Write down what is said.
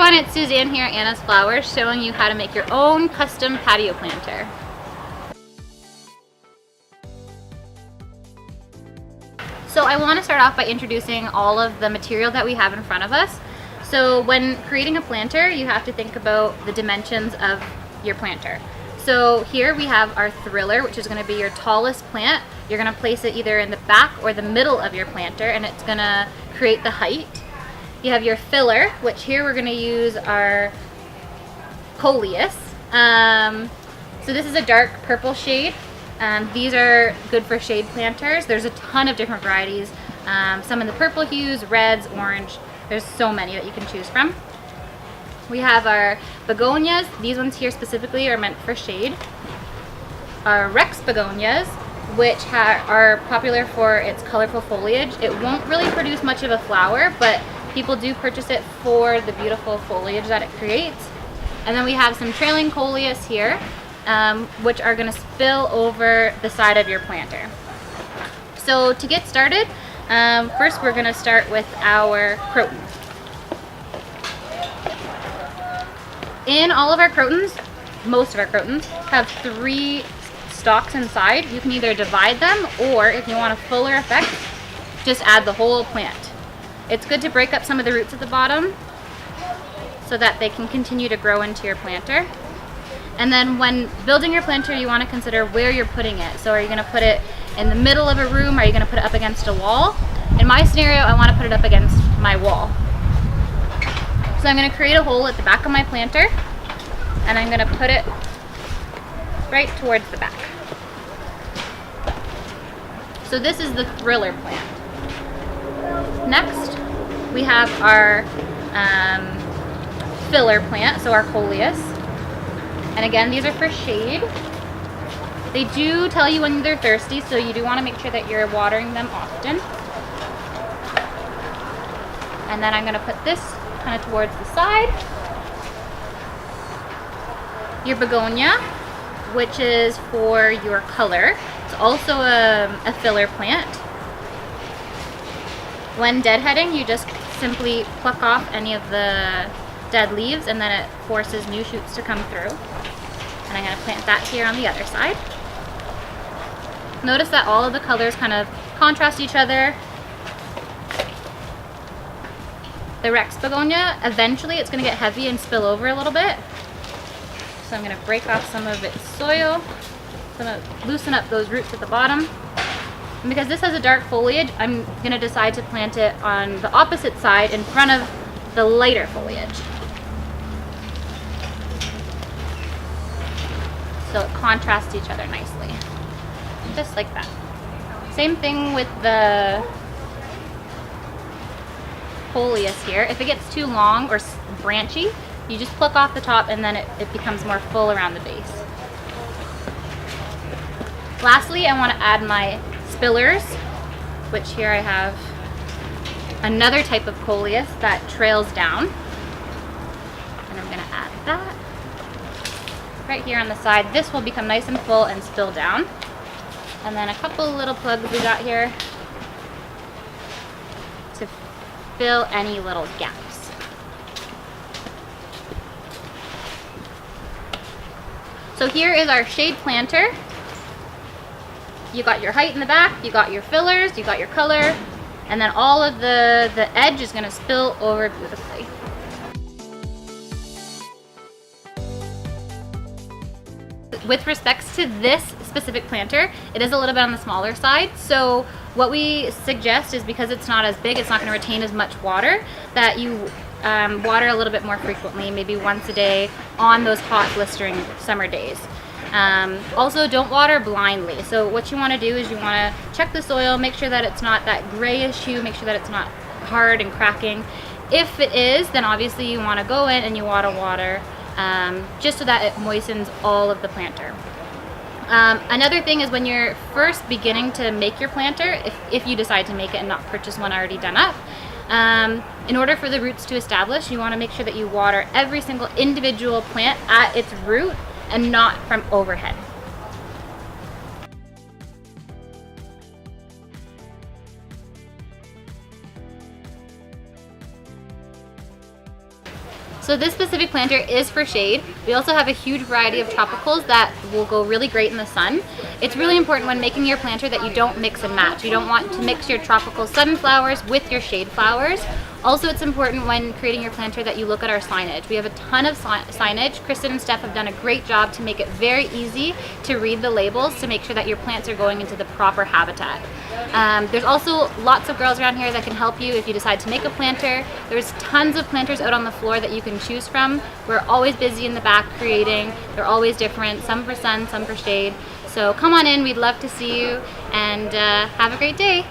everyone, it's Suzanne here at Anna's Flowers, showing you how to make your own custom patio planter. So I want to start off by introducing all of the material that we have in front of us. So when creating a planter, you have to think about the dimensions of your planter. So here we have our thriller, which is going to be your tallest plant. You're going to place it either in the back or the middle of your planter, and it's going to create the height. You have your filler, which here we're going to use our Coleus. So this is a dark purple shade. These are good for shade planters. There's a ton of different varieties. Some in the purple hues, reds, orange. There's so many that you can choose from. We have our begonias. These ones here specifically are meant for shade. Our Rex begonias, which are popular for its colorful foliage. It won't really produce much of a flower, but people do purchase it for the beautiful foliage that it creates. And then we have some trailing Coleus here, which are going to spill over the side of your planter. So to get started, first we're going to start with our crotons. In all of our crotons, most of our crotons, have 3 stalks inside. You can either divide them, or if you want a fuller effect, just add the whole plant. It's good to break up some of the roots at the bottom so that they can continue to grow into your planter. And then when building your planter, you want to consider where you're putting it. So are you going to put it in the middle of a room? Are you going to put it up against a wall? In my scenario, I want to put it up against my wall. So I'm going to create a hole at the back of my planter, and I'm going to put it right towards the back. So this is the thriller plant. Next, we have our filler plant, so our Coleus. And again, these are for shade. They do tell you when they're thirsty, so you do want to make sure that you're watering them often. And then I'm going to put this kind of towards the side. Your begonia, which is for your color. It's also a filler plant. When deadheading, you just simply pluck off any of the dead leaves, and then it forces new shoots to come through. And I'm going to plant that here on the other side. Notice that all of the colors kind of contrast each other. The Rex begonia, eventually it's going to get heavy and spill over a little bit. So I'm going to break off some of its soil. I'm going to loosen up those roots at the bottom. And because this has a dark foliage, I'm going to decide to plant it on the opposite side in front of the lighter foliage. So it contrasts each other nicely. Just like that. Same thing with the Coleus here. If it gets too long or branchy, you just pluck off the top, and then it becomes more full around the base. Lastly, I want to add my spillers, which here I have another type of Coleus that trails down. And I'm going to add that right here on the side. This will become nice and full and spill down. And then a couple little plugs we got here to fill any little gaps. So here is our shade planter. You got your height in the back, you got your fillers, you got your color, and then all of the edge is going to spill over beautifully. With respects to this specific planter, it is a little bit on the smaller side. So what we suggest is, because it's not as big, it's not going to retain as much water, that you water a little bit more frequently, maybe once a day on those hot, blistering summer days. Also, don't water blindly. So what you want to do is you want to check the soil, make sure that it's not that grayish hue, make sure that it's not hard and cracking. If it is, then obviously you want to go in and you want to water just so that it moistens all of the planter. Another thing is, when you're first beginning to make your planter, if you decide to make it and not purchase one already done up, in order for the roots to establish, you want to make sure that you water every single individual plant at its root and not from overhead. So this specific planter is for shade. We also have a huge variety of tropicals that will go really great in the sun. It's really important when making your planter that you don't mix and match. You don't want to mix your tropical sunflowers with your shade flowers. Also, it's important when creating your planter that you look at our signage. We have a ton of signage. Kristen and Steph have done a great job to make it very easy to read the labels to make sure that your plants are going into the proper habitat. There's also lots of girls around here that can help you if you decide to make a planter. There's tons of planters out on the floor that you can choose from. We're always busy in the back creating. They're always different, some for sun, some for shade. So come on in, we'd love to see you, and have a great day.